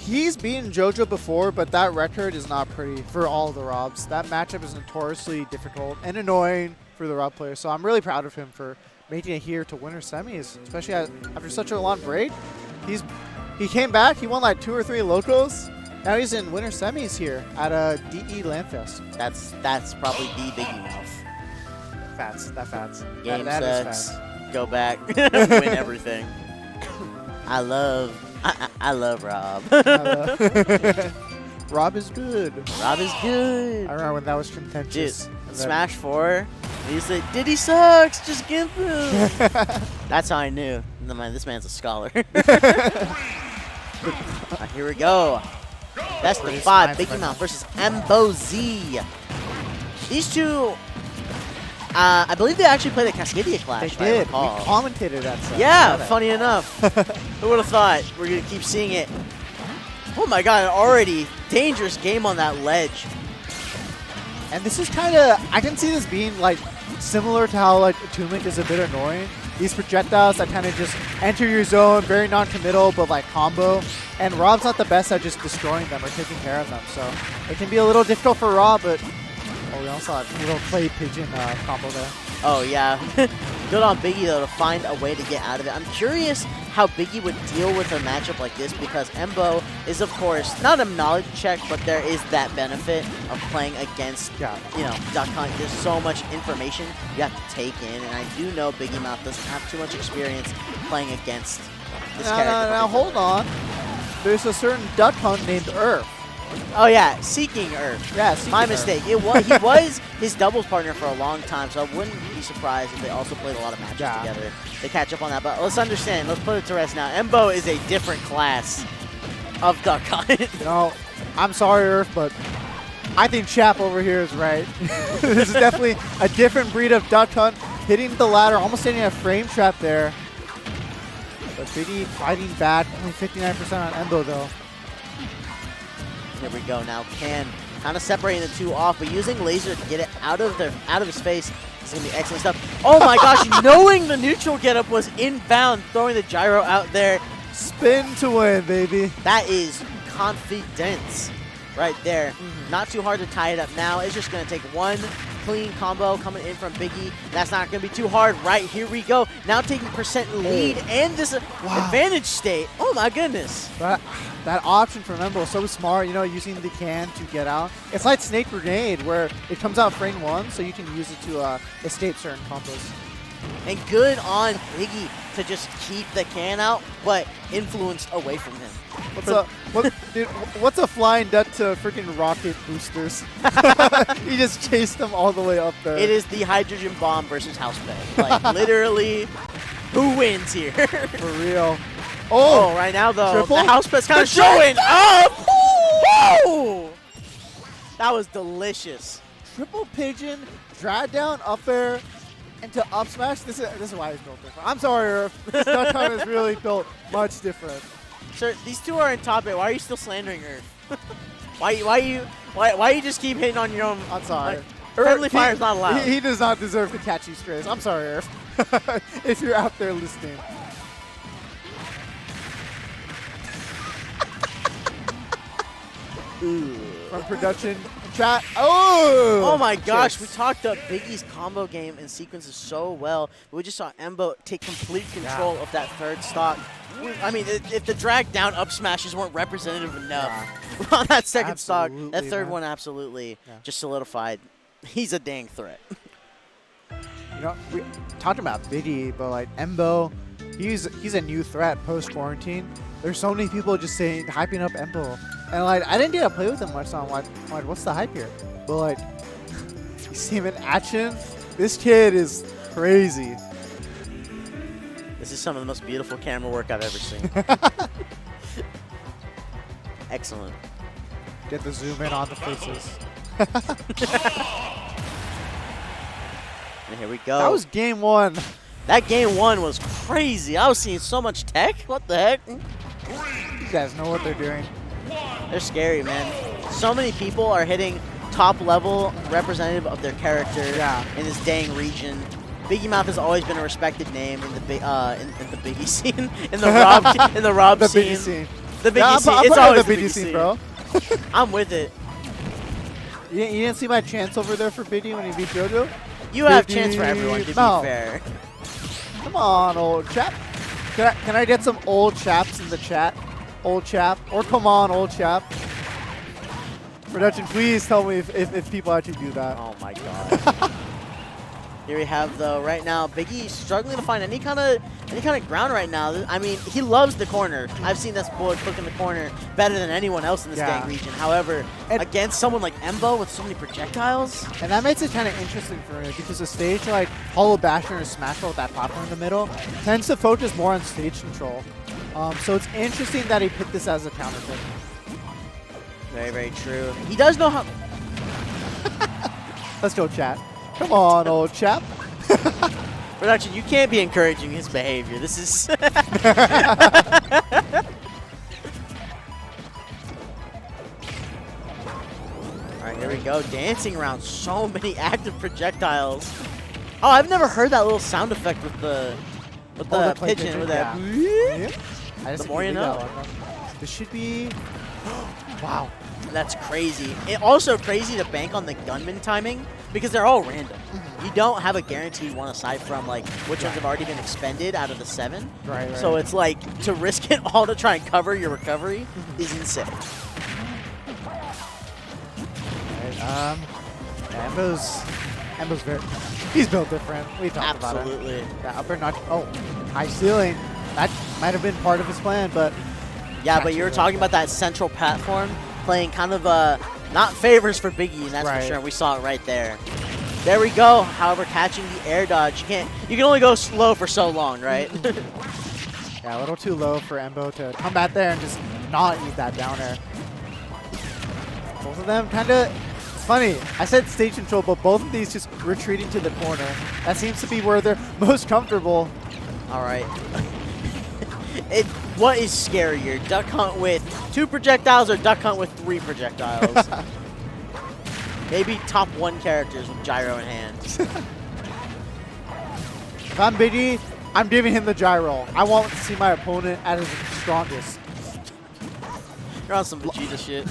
He's beaten JoJo before, but that record is not pretty for all the Robs. That matchup is notoriously difficult and annoying for the Rob players. So I'm really proud of him for making it here to winner semis, especially after such a long break. He came back. He won like 2 or 3 locals. Now he's in winner semis here at a DE Landfest. That's probably the Biggymouth. Fats. Game that sucks. Go back. Win everything. I love Rob. Rob is good. Rob is good. I remember when that was contentious. Dude, Smash 4, he said, Diddy sucks, just give him. That's how I knew. No, man, this man's a scholar. Here we go. Best of 5, Biggymouth versus Embo Z. These two, I believe they actually played a Cascadia Clash. They did. We commentated that stuff. Yeah, funny enough. Who would have thought? We're going to keep seeing it. Oh my god, already dangerous game on that ledge. And this is kind of, I can see this being like similar to how like Atomic is a bit annoying. These projectiles that kind of just enter your zone, very non-committal, but like combo. And Rob's not the best at just destroying them or taking care of them. So it can be a little difficult for Rob, but we also have a little clay pigeon combo there. Oh yeah, good on Biggie though to find a way to get out of it. I'm curious how Biggie would deal with a matchup like this because Embo is of course not a knowledge check, but there is that benefit of playing against, Duck Hunt. There's so much information you have to take in, and I do know Biggymouth doesn't have too much experience playing against this character. Now hold on. There's a certain Duck Hunt named Earth. Oh yeah, Seeking Earth. Yeah, Seeking My Earth. mistake. He was his doubles partner for a long time, so I wouldn't be surprised if they also played a lot of matches together. They catch up on that, but let's understand. Let's put it to rest now. Embo is a different class of Duck Hunt. I'm sorry, Earth, but I think Chap over here is right. This is definitely a different breed of Duck Hunt. Hitting the ladder, almost hitting a frame trap there. But Biggie fighting bad, only 59% on Embo though. Here we go now. Can kind of separating the two off, but using laser to get it out of his face is gonna be excellent stuff. Oh my gosh! Knowing the neutral getup was inbound, throwing the gyro out there. Spin to win, baby. That is confidence right there. Not too hard to tie it up now. It's just gonna take one clean combo coming in from Biggie. That's not gonna be too hard. Right, here we go. Now taking percent lead and this advantage state. Oh my goodness. That option from Embo is so smart, using the can to get out. It's like Snake Grenade, where it comes out frame 1, so you can use it to escape certain combos. And good on Biggie to just keep the can out, but influenced away from him. What's a flying duck to freaking rocket boosters? He just chased them all the way up there. It is the hydrogen bomb versus house bed. Like, literally, who wins here? For real. Oh, right now, though, triple? the house bed's kind of showing up. Whoa! That was delicious. Triple pigeon, drag down, up air, into up smash. This is why he's built different. I'm sorry, Earth. This Duck Hunt is really built much different. Sir, these two are in top 8. Why are you still slandering Earth? why you just keep hitting on your own? I'm sorry. Friendly fire's not allowed. He does not deserve to catch these strays. I'm sorry, Earth. If you're out there listening. From production chat. Oh my gosh, we talked up Biggie's combo game and sequences so well. We just saw Embo take complete control of that third stock. I mean, if the drag down up smashes weren't representative enough on that second stock, that third one absolutely just solidified. He's a dang threat. We talked about Biggie, but like Embo, he's a new threat post-quarantine. There's so many people just hyping up Embo. And like, I didn't get to play with him much, so I'm like, what's the hype here? But like, you see him in action, this kid is crazy. This is some of the most beautiful camera work I've ever seen. Excellent. Get the zoom in on the faces. And here we go. That was game 1. That game 1 was crazy. I was seeing so much tech. What the heck? You guys know what they're doing. They're scary, man. So many people are hitting top level representative of their character in this dang region. Biggymouth has always been a respected name in the in the Biggie scene, in the Rob scene. Biggie scene. The Biggie Yeah, scene. I'm It's part always of the the Biggie Biggie scene, scene. bro. I'm with it. You didn't see my chance over there for Biggie when he beat JoJo? You have chance for everyone, to be No. fair. Come on, old chap. Can I get some old chaps in the chat? Old chap. Or come on, old chap. Production, please tell me if people actually do that. Oh my god. Here we have, though, right now, Biggie struggling to find any kind of ground right now. I mean, he loves the corner. I've seen this boy cook in the corner better than anyone else in this gang region. However, against someone like Embo with so many projectiles. And that makes it kind of interesting for me because a stage like Hollow Bastion or Smash Bros. With that platform in the middle tends to focus more on stage control. So it's interesting that he picked this as a counter pick. Very, very true. He does know how... Let's go, chat. Come on, old chap. Production, you can't be encouraging his behavior. This is... All right, here we go. Dancing around so many active projectiles. Oh, I've never heard that little sound effect with the pigeon. With that. Yeah. The more you know. This should be... Wow. That's crazy. It's also crazy to bank on the gunman timing because they're all random. You don't have a guaranteed one aside from like which ones have already been expended out of the 7. Right. So it's like to risk it all to try and cover your recovery is insane. Right, Embo's very... He's built different. We talked about it. Absolutely. That upper notch... Oh, high ceiling. That might have been part of his plan, but... Yeah, but you were talking about that central platform playing kind of not favors for Biggie, and that's for sure. We saw it right there. There we go. However, catching the air dodge, you can only go slow for so long, right? Yeah, a little too low for Embo to come back there and just not eat that down air. Both of them kind of... It's funny. I said stage control, but both of these just retreating to the corner. That seems to be where they're most comfortable. All right. What is scarier, Duck Hunt with 2 projectiles or Duck Hunt with 3 projectiles? Maybe top 1 characters with gyro in hand. If I'm Biggie, I'm giving him the gyro. I want to see my opponent at his strongest. You're on some Vegeta shit.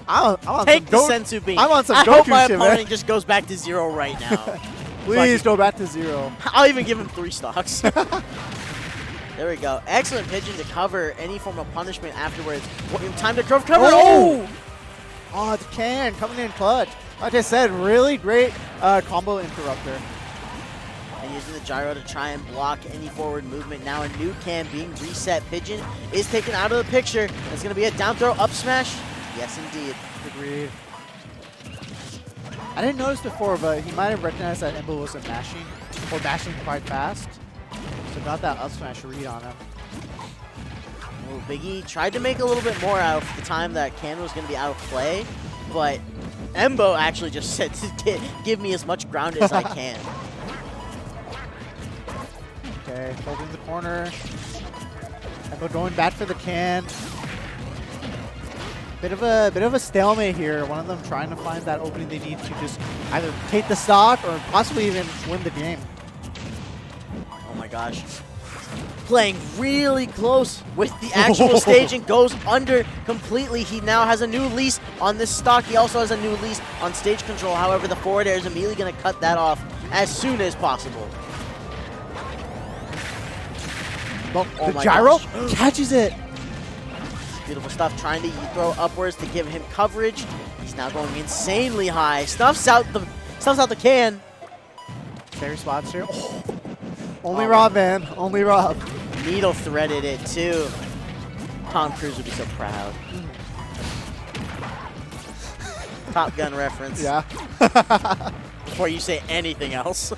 I want Take some the Sensu beam. I want some I Goku hope my shit, opponent man. just goes back to 0 right now. Please go back to 0. I'll even give him 3 stocks. There we go. Excellent pigeon to cover any form of punishment afterwards. Time to cover. Oh! Oh, the can coming in clutch. Like I said, really great combo interrupter. And using the gyro to try and block any forward movement. Now a new can being reset. Pigeon is taken out of the picture. It's going to be a down throw up smash. Yes, indeed. Agreed. I didn't notice before, but he might have recognized that Embo wasn't mashing, or mashing quite fast. So got that up smash read on him. Well, Biggie tried to make a little bit more out of the time that Can was going to be out of play, but Embo actually just said to give me as much ground as I can. Okay, holding the corner. Embo going back for the can. Bit of a stalemate here. One of them trying to find that opening they need to just either take the stock or possibly even win the game. Oh my gosh. Playing really close with the actual stage and goes under completely. He now has a new lease on this stock. He also has a new lease on stage control. However, the forward air is immediately going to cut that off as soon as possible. Oh the gyro catches it. Beautiful stuff, trying to throw upwards to give him coverage. He's now going insanely high. Stuffs out the can. Very spots here. Only Rob, man. Only Rob. Needle threaded it too. Tom Cruise would be so proud. Top Gun reference. Yeah. Before you say anything else.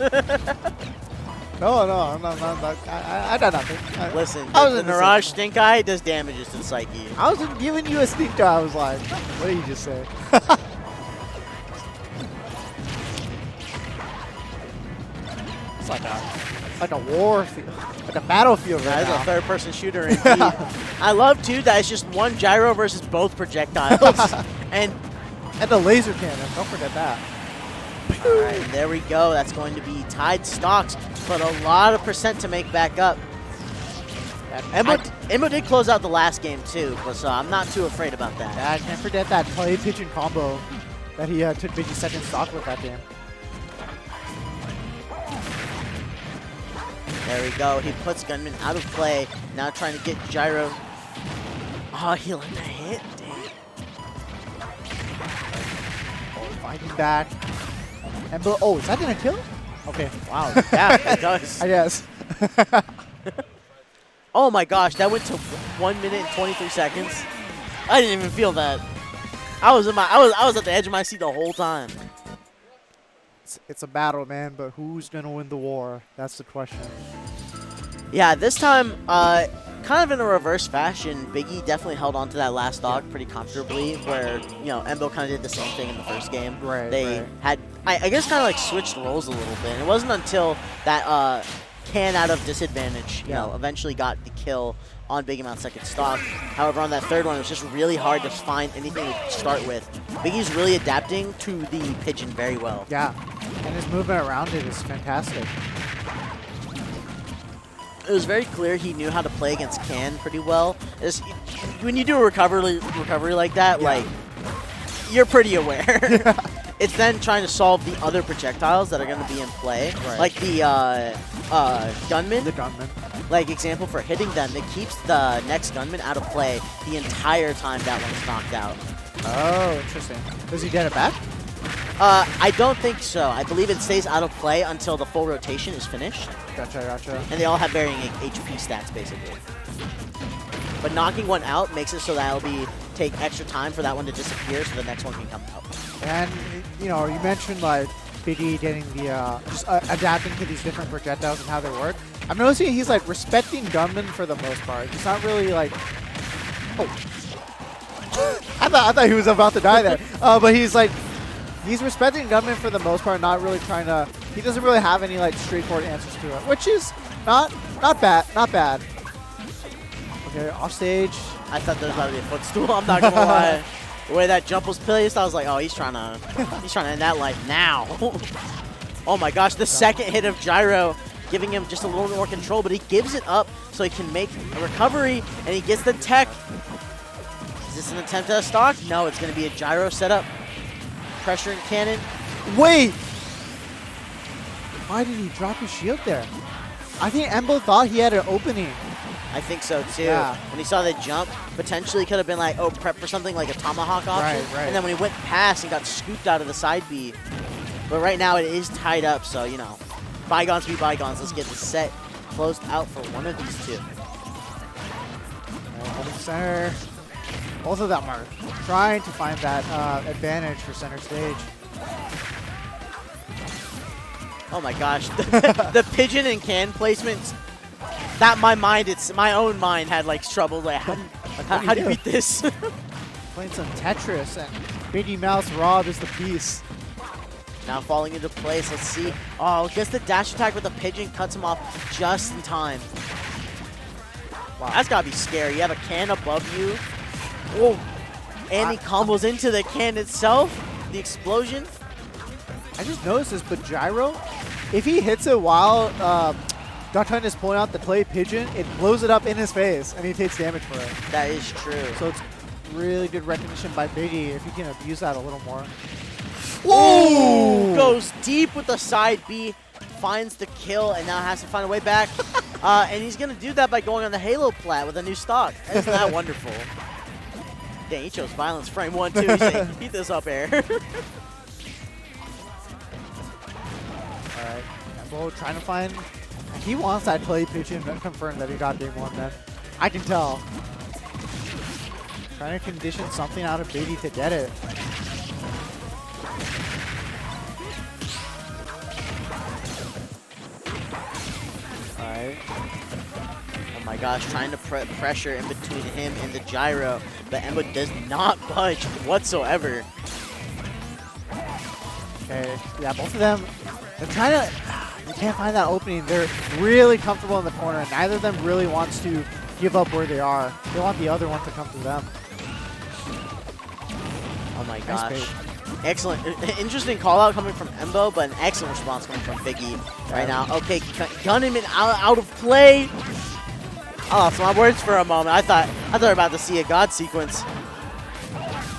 No, I'm not. I got nothing. Listen, I was the Mirage Stink Eye does damages to the psyche. I was giving you a stink eye. I was like, what did you just say? It's like a war field, like a battlefield right That now. is a third-person shooter indeed. I love too that it's just one gyro versus both projectiles, and the laser cannon. Don't forget that. all right, there we go. That's going to be tied stocks, but a lot of percent to make back up. Embo did close out the last game too, but so I'm not too afraid about that. Yeah, I can't forget that play pigeon combo that he took Biggie second stock with that game. There we go. He puts Gunman out of play. Now trying to get Gyro. Oh, he let that hit. Damn. Oh, fighting back. And oh, is that gonna kill? Okay. Wow. Yeah, it does. I guess. Oh my gosh, that went to 1 minute and 23 seconds. I didn't even feel that. I was at the edge of my seat the whole time. It's a battle, man, but who's gonna win the war? That's the question. Yeah, this time, kind of in a reverse fashion, Biggie definitely held on to that last stock pretty comfortably, where, you know, Embo kind of did the same thing in the first game. Right, They right. had, I guess, kind of like switched roles a little bit. And it wasn't until that can out of disadvantage, you know, eventually got the kill on Biggymouth's second stock. However, on that third one, it was just really hard to find anything to start with. Biggie's really adapting to the pigeon very well. Yeah, and his movement around it is fantastic. It was very clear he knew how to play against Can pretty well. When you do a recovery like that, like, you're pretty aware. It's then trying to solve the other projectiles that are going to be in play, like the gunman. The gunman. Like, example for hitting them, it keeps the next gunman out of play the entire time that one's knocked out. Oh, interesting. Does he get it back? I don't think so. I believe it stays out of play until the full rotation is finished. Gotcha, gotcha. And they all have varying HP stats, basically. But knocking one out makes it so that it'll take extra time for that one to disappear so the next one can come out. And, you know, you mentioned, like, Biggie getting the, just adapting to these different projectiles and how they work. I'm noticing he's, like, respecting gunmen for the most part. He's not really, like, oh. I thought he was about to die there. But he's, like, he's respecting gunmen for the most part, not really trying to, he doesn't really have any, like, straightforward answers to it, which is not bad, not bad. Okay, off stage. I thought there was about to be a footstool, I'm not gonna lie. The way that jump was placed, I was like, oh, he's trying to end that life now. Oh my gosh, the second hit of Gyro giving him just a little more control, but he gives it up so he can make a recovery, and he gets the tech. Is this an attempt at a stock? No, it's going to be a Gyro setup. Pressure and cannon. Wait! Why did he drop his shield there? I think Embo thought he had an opening. I think so too. Yeah. When he saw the jump, potentially could have been like, oh, prep for something like a tomahawk option. Right. And then when he went past and got scooped out of the side B. But right now it is tied up, so, you know, bygones be bygones. Let's get the set closed out for one of these two. Holding center. Both of them are trying to find that advantage for center stage. Oh my gosh. The pigeon and can placements. That my own mind had like trouble. Like, how do you beat this? Playing some Tetris, and Biggymouth Rob is the piece. Now falling into place. Let's see. Oh, gets the dash attack with the pigeon, cuts him off just in time. Wow, that's gotta be scary. You have a can above you. Whoa, and he combos into the can itself. The explosion. I just noticed this, but Gyro, if he hits it while Duck Hunt is pulling out the play pigeon, it blows it up in his face, and he takes damage for it. That is true. So it's really good recognition by Biggie if he can abuse that a little more. Ooh! Goes deep with the side B, finds the kill, and now has to find a way back. And he's going to do that by going on the Halo plat with a new stock. Isn't that wonderful? Dang, he chose violence frame 1, too. He's like, beat this up air. All right, Embo trying to find. He wants that play pigeon and confirm that he got game 1, man. I can tell. Trying to condition something out of Biggie to get it. Alright. Oh my gosh, trying to pressure in between him and the Gyro, but Embo does not budge whatsoever. Okay, yeah, both of them, they're trying to, they can't find that opening. They're really comfortable in the corner, and neither of them really wants to give up where they are. They want the other one to come to them. Oh my Nice gosh. Excellent. Interesting call out coming from Embo, but an excellent response coming from Biggie right now. Okay, gunman out of play. I lost my words for a moment. I thought we were about to see a God sequence.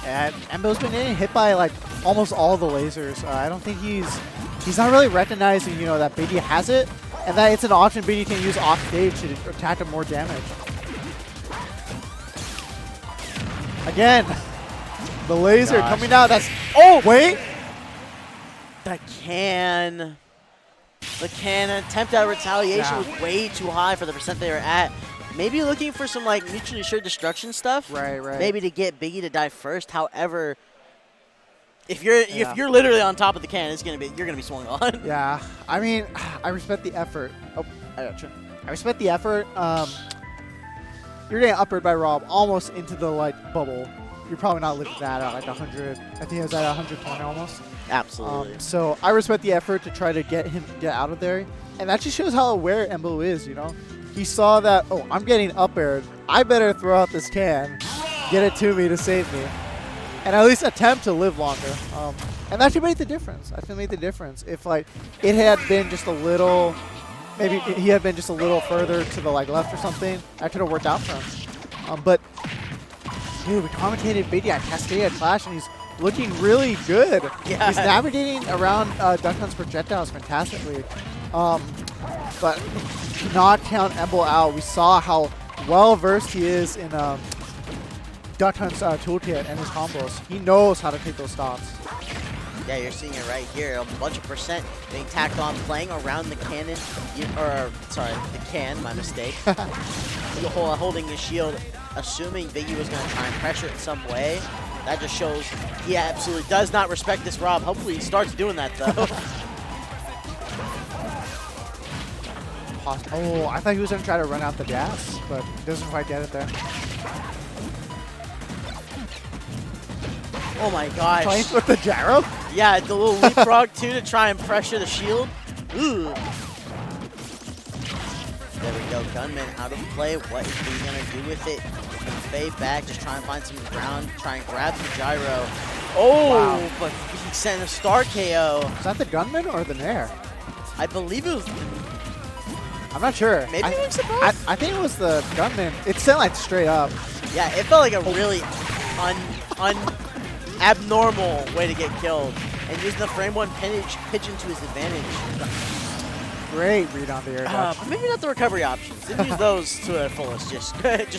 And Embo's been getting hit by like almost all the lasers. I don't think he's not really recognizing, you know, that Biggie has it and that it's an option Biggie can use off stage to attack him more damage. Again, the laser coming out. That's wait. The can attempt at retaliation was way too high for the percent they were at. Maybe looking for some like mutually assured destruction stuff. Right. Maybe to get Biggie to die first. However, if you're literally on top of the can, you're gonna be swung on. Yeah. I mean, I respect the effort. Oh, I gotcha. I respect the effort. You're getting uppered by Rob almost into the like bubble. You're probably not living that at like 100. I think it was at 120 almost. Absolutely. So I respect the effort to try to get out of there, and that just shows how aware Embo is. You know, he saw that. Oh, I'm getting up aired. I better throw out this can, get it to me to save me, and at least attempt to live longer. And that actually made the difference. I think it made the difference. If like it had been just a little, maybe he had been just a little further to the like left or something, that could have worked out for him. But dude, we commentated Biggie at Cascadia Clash, and he's looking really good. Yeah. He's navigating around Duncan's projectiles fantastically. But to not count Embo out, we saw how well versed he is in Duck Hunt's toolkit and his combos. He knows how to take those stops. Yeah, you're seeing it right here. A bunch of percent being tacked on, playing around the cannon, the can, my mistake. Holding his shield, assuming Biggie was going to try and pressure it in some way. That just shows he absolutely does not respect this Rob. Hopefully he starts doing that, though. Oh, I thought he was going to try to run out the gas, but he doesn't quite get it there. Oh my gosh. Playing with the gyro? Yeah, the little leapfrog too to try and pressure the shield. Ooh. There we go, Gunman out of play. What is he gonna do with it? Fade back, just try and find some ground, try and grab the gyro. Oh, wow. But he sent a star KO. Is that the Gunman or the Nair? I believe it was. I'm not sure. Maybe it was the both? I think it was the Gunman. It sent like straight up. Yeah, it felt like a really abnormal way to get killed, and using the frame one pigeon to his advantage. Great read on the air dodge. Maybe not the recovery options. Didn't use those to their fullest, just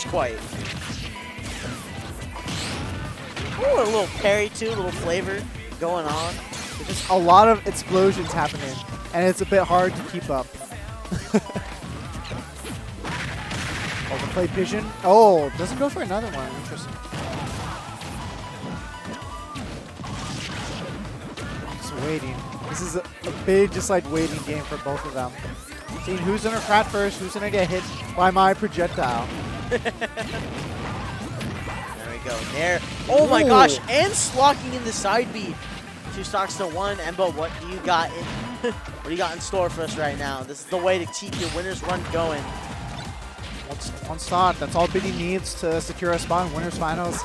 quite. Ooh, a little parry too, a little flavor going on. There's just a lot of explosions happening, and it's a bit hard to keep up. Oh, the play pigeon. Oh, doesn't go for another one. Interesting. Waiting. This is a big, just like waiting game for both of them. Seeing who's gonna crack first, who's gonna get hit by my projectile. There we go. There. Oh my gosh! And slocking in the side B. 2 stocks to 1. Embo, what do you got in? What do you got in store for us right now? This is the way to keep your winners run going. One stock. That's all Biggie needs to secure a spot in winners finals.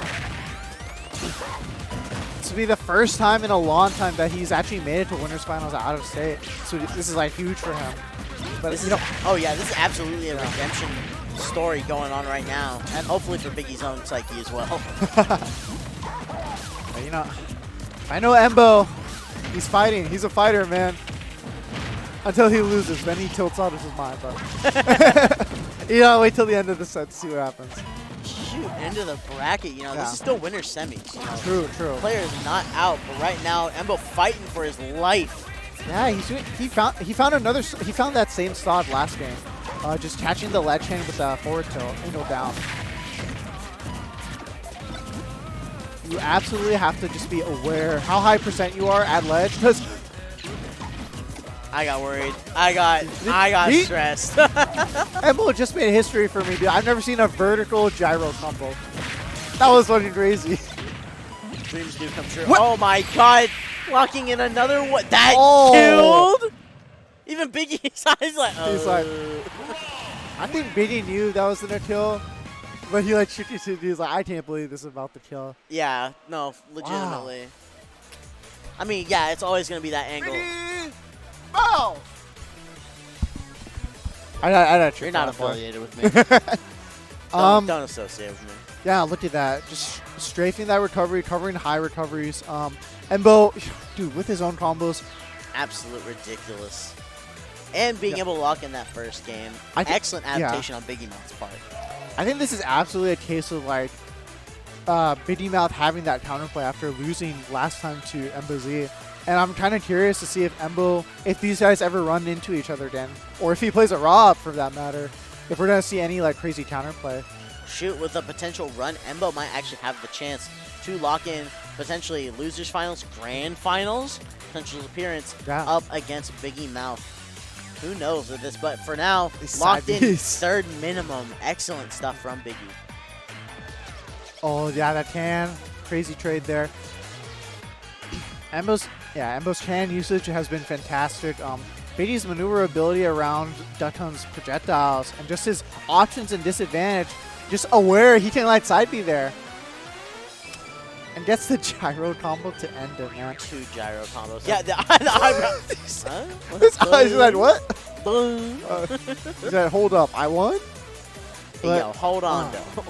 This will be the first time in a long time that he's actually made it to winners finals out of state. So this is like huge for him. But this is, oh yeah, this is absolutely a redemption story going on right now, and hopefully for Biggie's own psyche as well. But, you know, I know Embo. He's fighting. He's a fighter, man. Until he loses, then he tilts out of his mind. But you know, wait till the end of the set to see what happens. Shoot, end of the bracket, you know, this is still winner semis. You know. True. The player is not out, but right now, Embo fighting for his life. Yeah, he found that same stock last game, just catching the ledge hand with the forward tilt, angle down. You absolutely have to just be aware how high percent you are at ledge, because I got worried. I got stressed. Embo just made history for me, dude. I've never seen a vertical gyro combo. That was fucking crazy. Dreams do come true. What? Oh my god. Locking in another one. That killed? Even Biggie's eyes like, oh. He's like, I think Biggie knew that was gonna kill, but he like shook his head. He was like, I can't believe this is about to kill. Yeah, no, legitimately. Wow. I mean, yeah, it's always gonna be that angle. Biggie! Oh! I got You're not affiliated with me. Don't associate with me. Yeah, look at that. Just strafing that recovery, covering high recoveries. Embo, dude, with his own combos. Absolute ridiculous. And being able to lock in that first game. Excellent adaptation on Biggymouth's part. I think this is absolutely a case of like Biggymouth having that counterplay after losing last time to Embo Z. And I'm kind of curious to see if these guys ever run into each other again. Or if he plays a Rob, for that matter. If we're going to see any like crazy counterplay. Shoot, with a potential run, Embo might actually have the chance to lock in potentially losers finals, grand finals, potential appearance up against Biggymouth. Who knows with this, but for now, locked in third minimum. Excellent stuff from Biggie. Oh yeah, that can. Crazy trade there. Embo's can usage has been fantastic. Biggie's maneuverability around Duckhun's projectiles and just his options and disadvantage. Just aware he can like side B there. And gets the gyro combo to end it, man. 2 gyro combos. Yeah, the eyebrow. Huh? His eyes are like, what? He said, hold up, I won? Hey, yo, hold on, though.